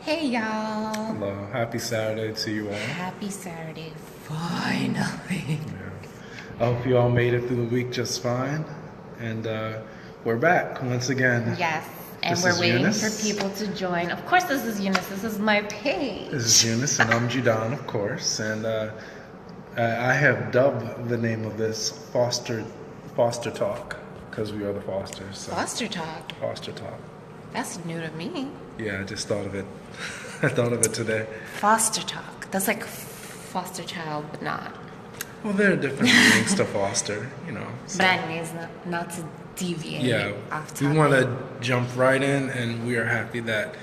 Hey y'all. Hello, happy Saturday to you all. Happy Saturday. Finally. Yeah. I hope you all made it through the week just fine. And we're back once again. Yes. And This we're is waiting Eunice. for people to join. Of course, this is Eunice. This is my page. This is Eunice, and I'm Judan, of course. And I have dubbed the name of this Foster Talk, because we are the Fosters. So. Foster Talk. Foster Talk. That's new to me. Yeah, I just thought of it. I thought of it today. Foster Talk. That's like foster child, but not. Well, there are different meanings to foster, so. But anyways, not to deviate Yeah, off we topic. want to jump right in, and we are happy that.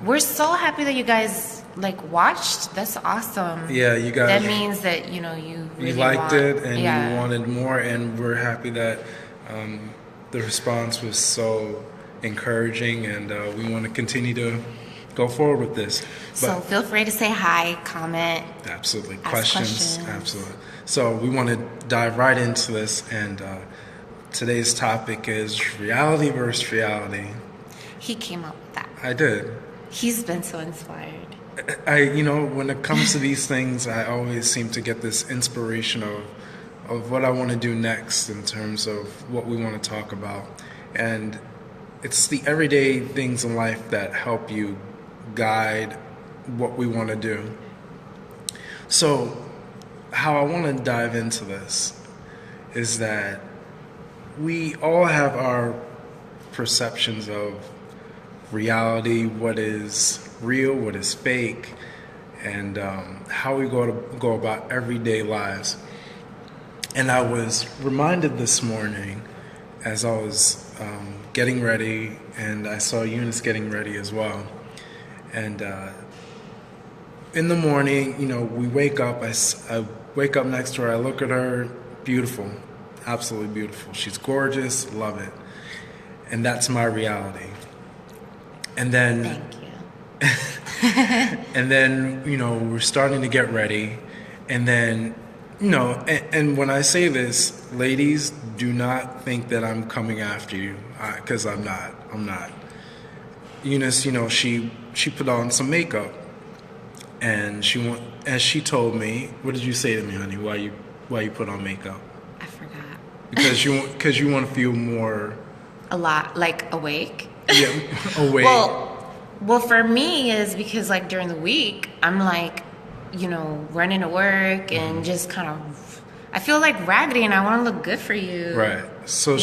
We're so happy that you guys watched. That's awesome. Yeah, you guys. That means that you really You liked want, it, and yeah. you wanted more, and we're happy that the response was so encouraging, and we want to continue to go forward with this. So feel free to say hi, comment. Absolutely, Ask questions. absolutely. So we want to dive right into this, and today's topic is reality versus reality. He came up with that. I did. He's been so inspired. When it comes to these things, I always seem to get this inspiration of what I want to do next in terms of what we want to talk about. And it's the everyday things in life that help you guide what we want to do. So, how I want to dive into this is that we all have our perceptions of reality, what is real, what is fake, and how we go about everyday lives. And I was reminded this morning as I was getting ready, and I saw Eunice getting ready as well. And in the morning, we wake up. I wake up next to her. I look at her, beautiful, absolutely beautiful. She's gorgeous, love it. And that's my reality. And then, Thank you. and then, we're starting to get ready. And then, and when I say this, ladies, do not think that I'm coming after you, because I'm not. Eunice, she put on some makeup, and she told me, what did you say to me, honey? Why you put on makeup? I forgot. Because you want to feel more. A lot, awake. Yeah, awake. Well, for me is because during the week I'm running to work and just kind of I feel like raggedy and I want to look good for you. Right. So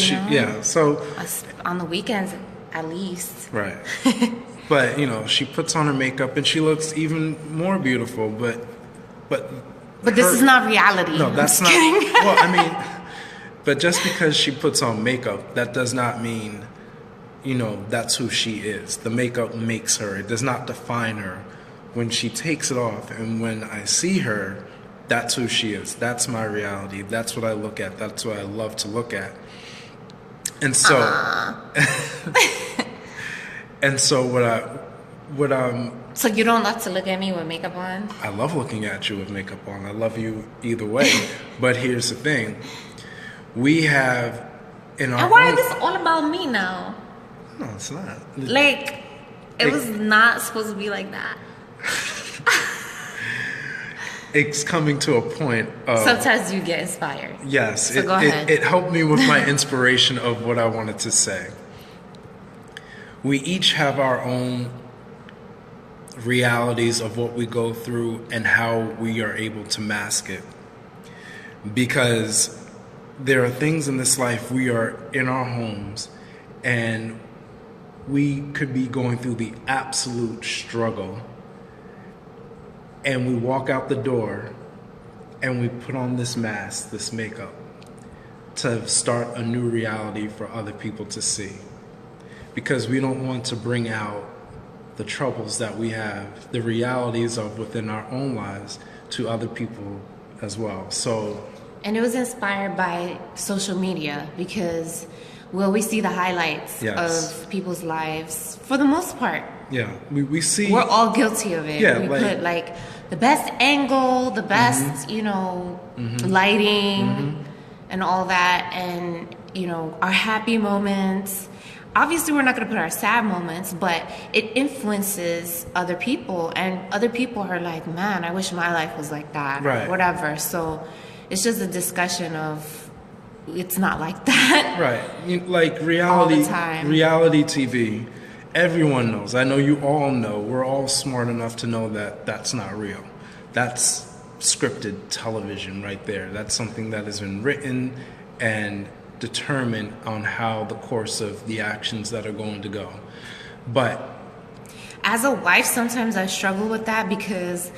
On the weekends at least. Right. But she puts on her makeup and she looks even more beautiful. But this is not reality. No, I'm that's just not. kidding. Well, but just because she puts on makeup, that does not mean, that's who she is. The makeup makes her. It does not define her. When she takes it off and when I see her, that's who she is. That's my reality. That's what I look at. That's what I love to look at. And so, and so So you don't love to look at me with makeup on? I love looking at you with makeup on. I love you either way. But here's the thing. We have in our And why own, is this all about me now? No, it's not. It was not supposed to be like that. It's coming to a point of... Sometimes you get inspired. Yes, So go ahead. It helped me with my inspiration of what I wanted to say. We each have our own realities of what we go through and how we are able to mask it. Because there are things in this life, we are in our homes and we could be going through the absolute struggle, and we walk out the door and we put on this mask, this makeup, to start a new reality for other people to see. Because we don't want to bring out the troubles that we have, the realities of within our own lives, to other people as well. And it was inspired by social media because, we see the highlights Yes. of people's lives for the most part. Yeah, we see... We're all guilty of it. Yeah, we put the best angle, the best, lighting and all that. And, our happy moments, obviously we're not going to put our sad moments, but it influences other people, and other people are like, man, I wish my life was like that, Right. or whatever. So it's just a discussion of it's not like that. Right. Like reality, All the time. reality TV, everyone knows. I know you all know. We're all smart enough to know that that's not real. That's scripted television right there. That's something that has been written and determined on how the course of the actions that are going to go. But As a wife, sometimes I struggle with that because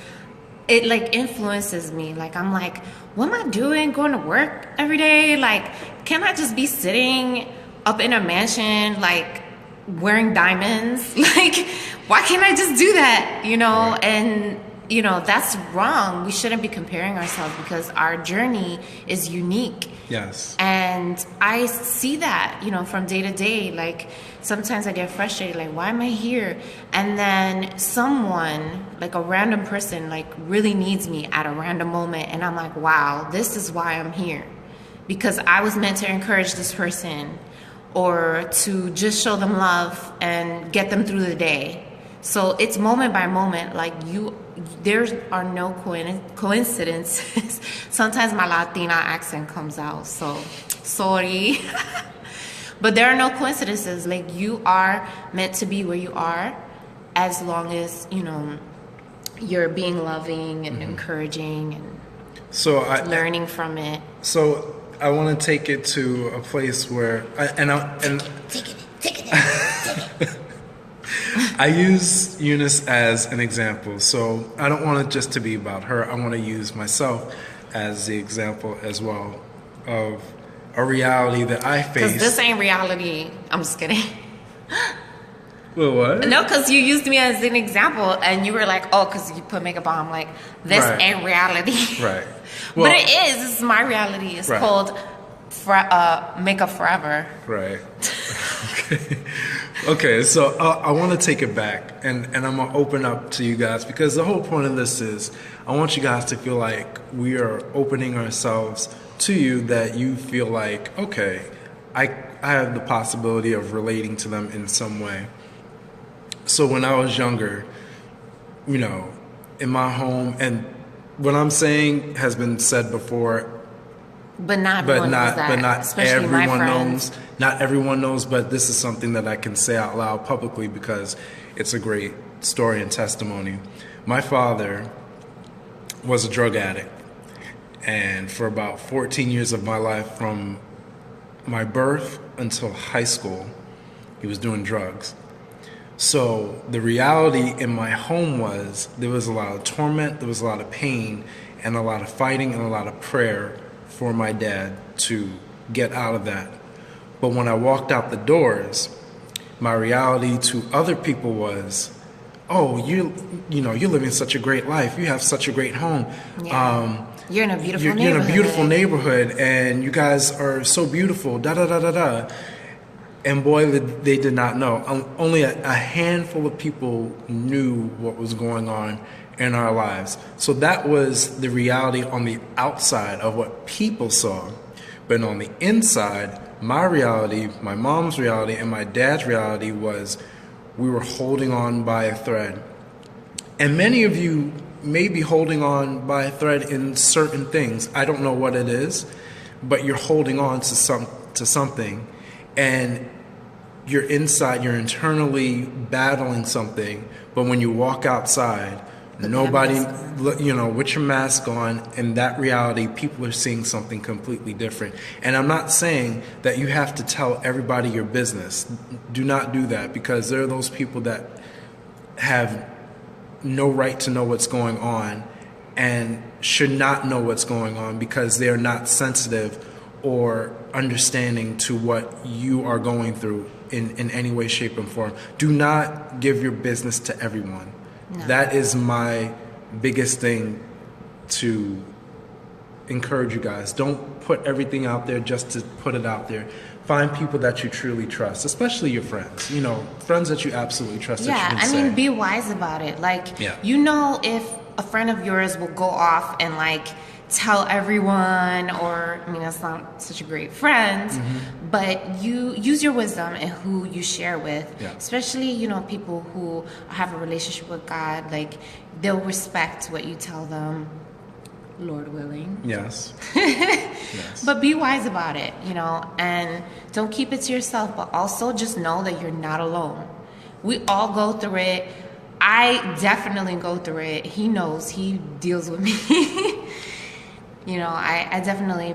it like influences me. Like I'm like, what am I doing going to work every day? Like, can I just be sitting up in a mansion, like wearing diamonds? Like, why can't I just do that? You know, Right. and you know, that's wrong. We shouldn't be comparing ourselves because our journey is unique. yes. And I see that, you know, from day to day. Like sometimes I get frustrated, like, why am I here? And then someone, like a random person, like really needs me at a random moment. And I'm like, wow, this is why I'm here. Because I was meant to encourage this person or to just show them love and get them through the day. So it's moment by moment. Like there are no coincidences. Sometimes my Latina accent comes out, so sorry. But there are no coincidences. Like you are meant to be where you are, as long as you know you're being loving and encouraging and So I learning from it. So I want to take it to a place where I use Eunice as an example. So I don't want it just to be about her. I want to use myself as the example as well of a reality that I Because face. this ain't reality. I'm just kidding. Well, what? No, because you used me as an example, and you were like, "Oh, because you put makeup on." I'm like, "This Right. ain't reality." Right. But Well, it is. This is my reality. It's Right. called Makeup Forever. Right. Okay. Okay. So I want to take it back, and I'm gonna open up to you guys because the whole point of this is I want you guys to feel like we are opening ourselves to you. That you feel like, okay, I have the possibility of relating to them in some way. So when I was younger, you know, in my home, and what I'm saying has been said before, But not but everyone knows not that, but not especially my everyone friends. knows. Not everyone knows, but this is something that I can say out loud publicly because it's a great story and testimony. My father was a drug addict, and for about 14 years of my life, from my birth until high school, he was doing drugs. So the reality in my home was there was a lot of torment, there was a lot of pain, and a lot of fighting and a lot of prayer for my dad to get out of that. But when I walked out the doors, my reality to other people was, oh, you're living such a great life. You have such a great home. Yeah. You're in a beautiful You're neighborhood. in a beautiful neighborhood, and you guys are so beautiful. Da da da da da. And boy, they did not know. Only a handful of people knew what was going on in our lives. So that was the reality on the outside of what people saw. But on the inside, my reality, my mom's reality, and my dad's reality was we were holding on by a thread. And many of you may be holding on by a thread in certain things. I don't know what it is, but you're holding on to something. And you're inside, you're internally battling something, but when you walk outside, nobody, with your mask on, in that reality, people are seeing something completely different. And I'm not saying that you have to tell everybody your business. Do not do that, because there are those people that have no right to know what's going on and should not know what's going on because they're not sensitive or understanding to what you are going through in any way, shape, and form. Do not give your business to everyone. No. That is my biggest thing to encourage you guys. Don't put everything out there just to put it out there. Find people that you truly trust, especially your friends. Friends that you absolutely trust. Yeah, that you can be wise about it. Like, yeah. If a friend of yours will go off and tell everyone, or I mean, that's not such a great friend, but you use your wisdom and who you share with, especially, you know, people who have a relationship with God, like they'll respect what you tell them, Lord willing. Yes. Yes. But be wise about it, you know, and don't keep it to yourself, but also just know that you're not alone. We all go through it. I definitely go through it. He knows, he deals with me. You know, I definitely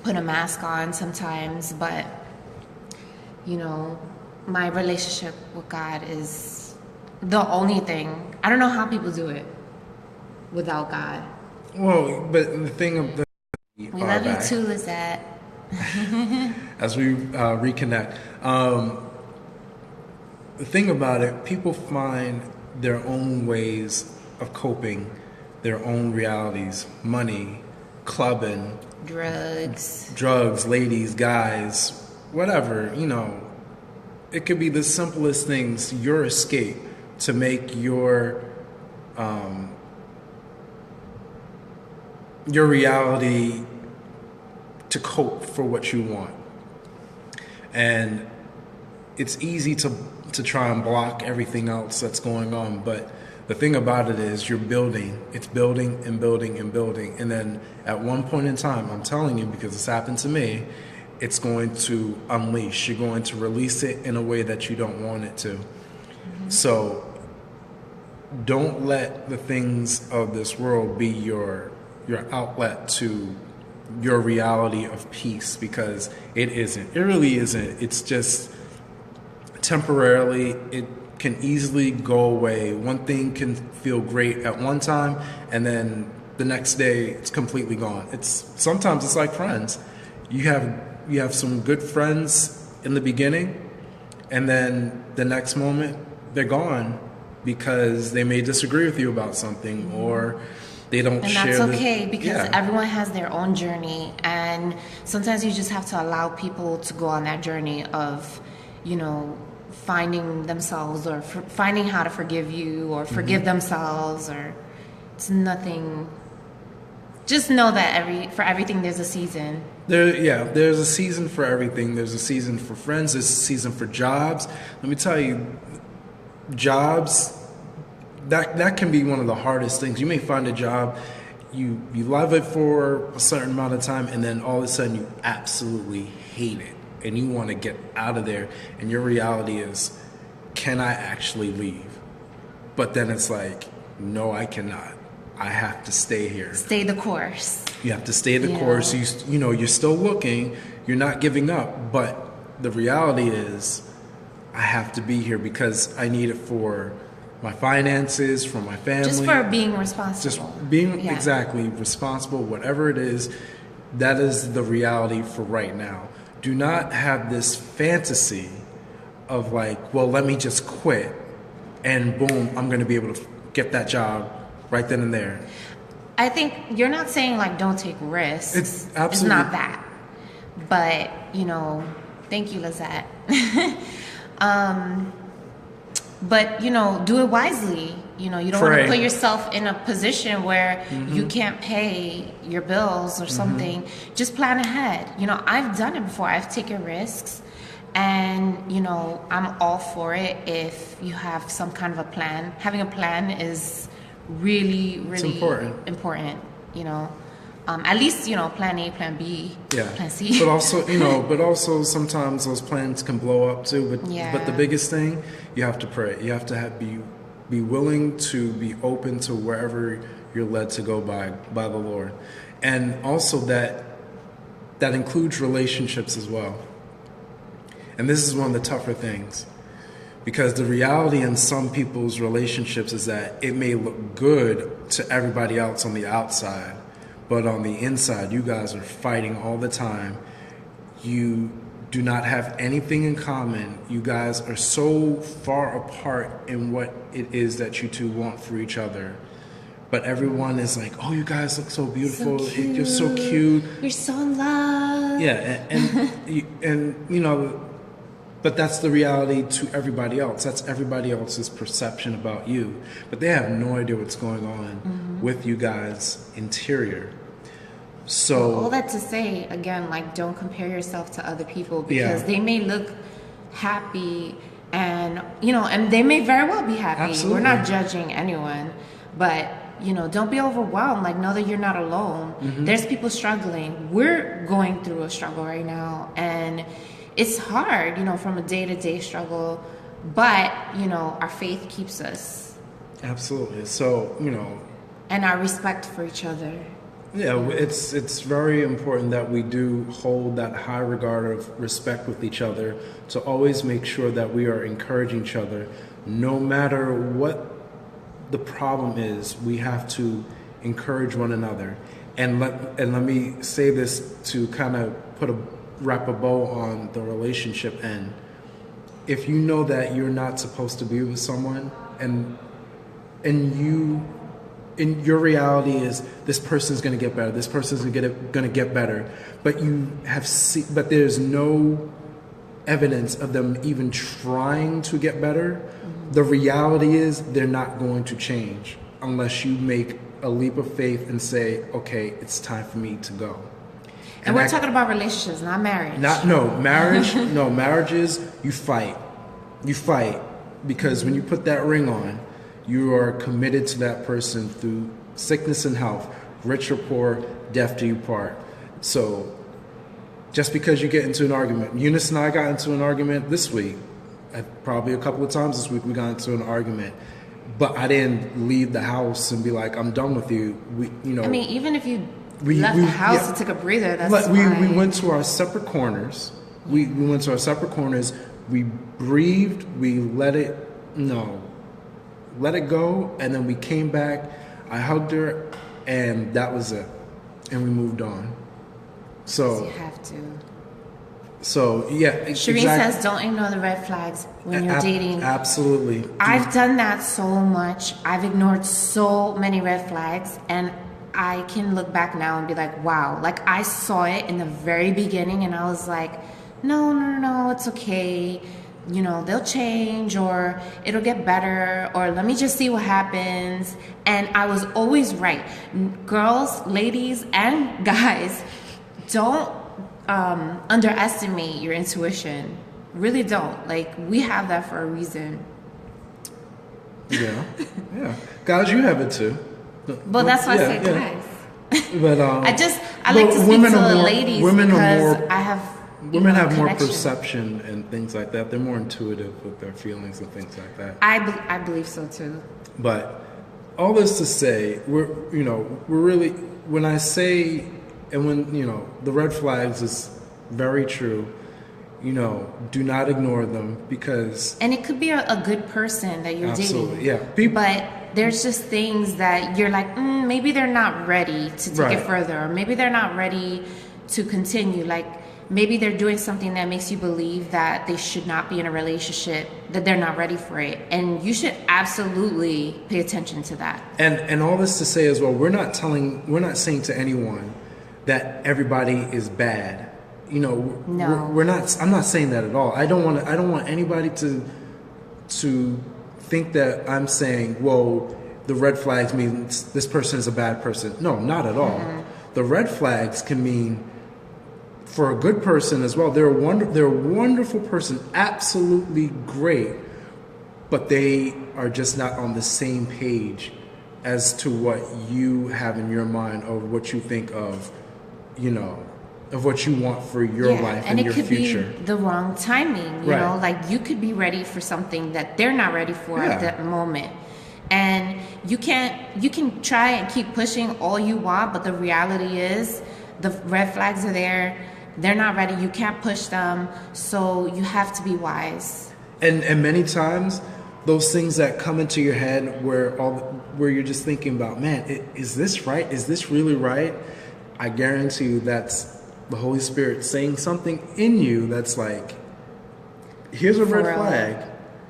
put a mask on sometimes, but, you know, my relationship with God is the only thing. I don't know how people do it without God. Well, but the thing of the... We love you too, Lizette. As we reconnect. The thing about it, people find their own ways of coping, their own realities, money, clubbing, drugs, ladies, guys, whatever, you know. It could be the simplest things, your escape to make your reality to cope for what you want. And it's easy to try and block everything else that's going on, but the thing about it is you're building. It's building and building and building, and then at one point in time, I'm telling you because it's happened to me, it's going to unleash. You're going to release it in a way that you don't want it to. So don't let the things of this world be your outlet to your reality of peace, because it isn't. It really isn't. It's just temporarily. It can easily go away. One thing can feel great at one time, and then the next day it's completely gone. Sometimes it's like friends. You have some good friends in the beginning, and then the next moment they're gone because they may disagree with you about something, or they don't share. And that's okay, because everyone has their own journey, and sometimes you just have to allow people to go on that journey of, you know, finding themselves, or finding how to forgive you, or forgive themselves, or it's nothing. Just know that for everything there's a season. There's a season for everything. There's a season for friends. There's a season for jobs. Let me tell you, jobs, that can be one of the hardest things. You may find a job, you love it for a certain amount of time, and then all of a sudden you absolutely hate it, and you want to get out of there, and your reality is, can I actually leave? But then it's like, no, I cannot. I have to stay here. Stay the course. You have to stay the course. You know, you're still looking, you're not giving up, but the reality is, I have to be here because I need it for my finances, for my family. Just for being responsible. Just being exactly responsible, whatever it is, that is the reality for right now. Do not have this fantasy of like, well, let me just quit and boom, I'm going to be able to get that job right then and there. I think you're not saying like don't take risks. It's absolutely not that. But, you know, thank you, Lizette. But, you know, do it wisely. You know, you don't want to put yourself in a position where you can't pay your bills or something. Just plan ahead. You know, I've done it before. I've taken risks. And, you know, I'm all for it if you have some kind of a plan. Having a plan is really, really important, you know. At least, you know, plan A, plan B, plan C. But also, you know, sometimes those plans can blow up too. But the biggest thing, you have to pray. You have to be willing to be open to wherever you're led to go by the Lord. And also that includes relationships as well. And this is one of the tougher things. Because the reality in some people's relationships is that it may look good to everybody else on the outside, but on the inside, you guys are fighting all the time. You do not have anything in common. You guys are so far apart in what it is that you two want for each other. But everyone is like, oh, you guys look so beautiful. You're so cute. You're so in love. Yeah, and you know, but that's the reality to everybody else. That's everybody else's perception about you. But they have no idea what's going on with you guys' interior. All So that to say, again, like, don't compare yourself to other people, because Yeah. they may look happy, and, and they may very well be happy. We're Absolutely. not judging anyone, but, don't be overwhelmed. Like, know that you're not alone. Mm-hmm. There's people struggling. We're going through a struggle right now, and it's hard, from a day-to-day struggle, but, our faith keeps us, absolutely. So, and our respect for each other. yeah, it's very important that we do hold that high regard of respect with each other, to always make sure that we are encouraging each other. No matter what the problem is, we have to encourage one another. And let me say this to kind of wrap a bow on the relationship end. If you know that you're not supposed to be with someone, and your reality is this person's going to get better, this person's going to get better, but but there's no evidence of them even trying to get better, the reality is they're not going to change unless you make a leap of faith and say, okay, it's time for me to go. And we're talking about relationships, not marriage. Marriage. No, marriage is you fight, because when you put that ring on, you are committed to that person through sickness and health, rich or poor, death do you part. So just because you get into an argument, Eunice and I got into an argument this week, probably a couple of times this week we got into an argument, but I didn't leave the house and be like, I'm done with you. Even if you left the house and took a breather, that's fine. We went to our separate corners. We went to our separate corners. We breathed. We let it go, and then we came back. I hugged her, and that was it. And we moved on. So you have to. So yeah, Shireen says, don't ignore the red flags when you're dating. Absolutely. I've done that so much. I've ignored so many red flags, and I can look back now and be like, wow. Like, I saw it in the very beginning, and I was like, no, it's okay. They'll change, or it'll get better, or let me just see what happens. And I was always right. Girls, ladies, and guys, don't underestimate your intuition. Really don't. Like, we have that for a reason. Yeah. Guys, you have it too. But that's why I say guys. But I like to speak to the ladies, because women have more perception and things like that. They're more intuitive with their feelings and things like that. I believe so too. But all this to say, we're really, when I say, and when the red flags is very true. Do not ignore them, because and it could be a good person that you're absolutely, dating. But there's just things that you're like, maybe they're not ready to take it further, or maybe they're not ready to continue. Like, maybe they're doing something that makes you believe that they should not be in a relationship, that they're not ready for it. And you should absolutely pay attention to that. And all this to say as well, we're not saying to anyone that everybody is bad. No. We're not. I'm not saying that at all. I don't want anybody to think that I'm saying, well, the red flags means this person is a bad person. No, not at all. Mm-hmm. The red flags can mean, for a good person as well, they're a wonderful person, absolutely great, but they are just not on the same page as to what you have in your mind, or what you think of, of what you want for your life and your future. And it could be the wrong timing, you know, like you could be ready for something that they're not ready for at that moment. And you can try and keep pushing all you want, but the reality is the red flags are there. They're not ready. You can't push them. So you have to be wise. And many times those things that come into your head where you're just thinking about, man, is this right? Is this really right? I guarantee you that's the Holy Spirit saying something in you that's like, here's a red flag.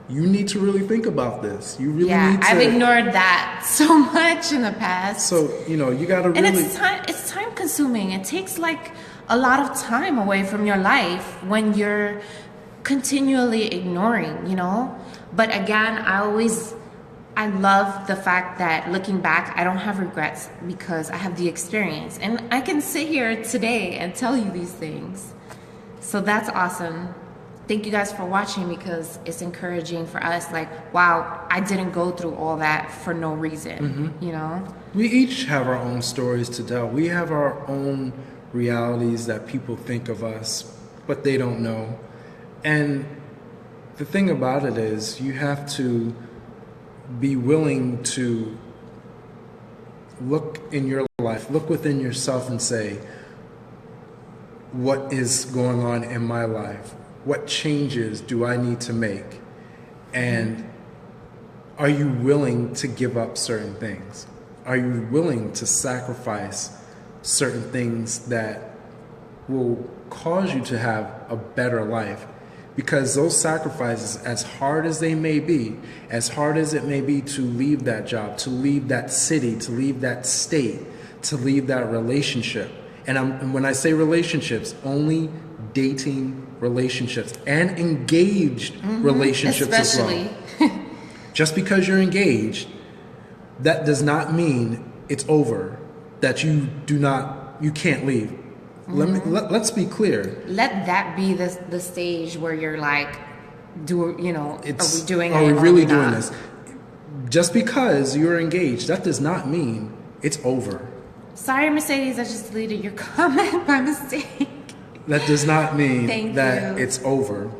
You need to really think about this. You really need to. I've ignored that so much in the past. So, you got to really. And it's time consuming. It takes like a lot of time away from your life when you're continually ignoring, But again, I I love the fact that looking back, I don't have regrets because I have the experience. And I can sit here today and tell you these things. So that's awesome. Thank you guys for watching because it's encouraging for us. Like, wow, I didn't go through all that for no reason, you know? We each have our own stories to tell. We have our own realities that people think of us, but they don't know. And the thing about it is you have to be willing to look in your life, look within yourself and say, what is going on in my life? What changes do I need to make? And are you willing to give up certain things? Are you willing to sacrifice certain things that will cause you to have a better life? Because those sacrifices, as hard as they may be, as hard as it may be to leave that job, to leave that city, to leave that state, to leave that relationship. And when I say relationships, only dating relationships and engaged relationships Especially. as well. Just because you're engaged, that does not mean it's over, that you can't leave. Let's be clear. Let that be the stage where you're like, are we doing it? Are we really doing not? this? Just because you're engaged, that does not mean it's over. Sorry, Mercedes, I just deleted your comment by mistake. That does not mean Thank that you. it's over.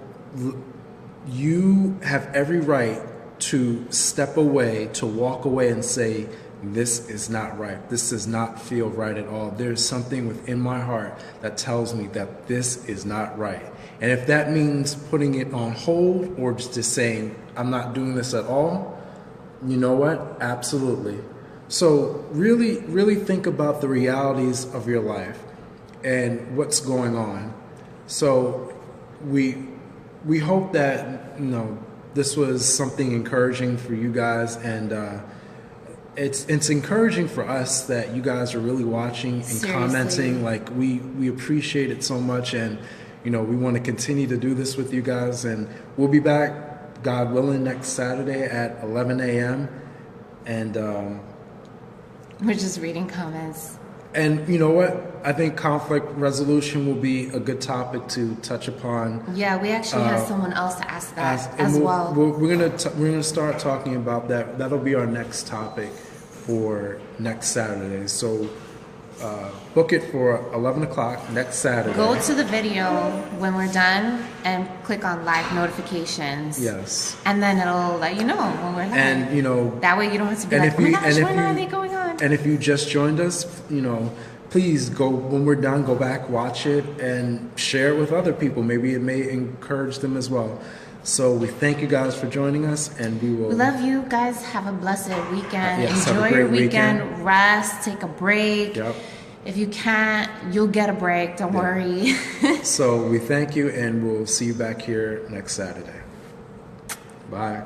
You have every right to step away, to walk away and say, this is not right. This does not feel right at all. There's something within my heart that tells me that this is not right. And if that means putting it on hold or just saying, I'm not doing this at all, you know what? Absolutely. So really, really think about the realities of your life and what's going on. So we hope that, this was something encouraging for you guys, and it's encouraging for us that you guys are really watching and Seriously. commenting. Like we appreciate it so much, and we want to continue to do this with you guys, and we'll be back, God willing, next Saturday at 11 a.m. And We're just reading comments. and you know what? I think conflict resolution will be a good topic to touch upon. Yeah, we actually had someone else to ask that as And well. We're gonna start talking about that. That'll be our next topic for next Saturday. So book it for 11 o'clock next Saturday. Go to the video when we're done and click on live notifications. Yes. And then it'll let you know when we're live. And that way you don't have to be and like, if oh my you- gosh, and if when are you- they going on? And if you just joined us, please go, when we're done, go back, watch it, and share it with other people. Maybe it may encourage them as well. So we thank you guys for joining us, and we will. We love you guys. Have a blessed weekend. Yes, have a Enjoy great your weekend. weekend. Rest. Take a break. Yep. If you can't, you'll get a break. Don't worry. So we thank you, and we'll see you back here next Saturday. Bye.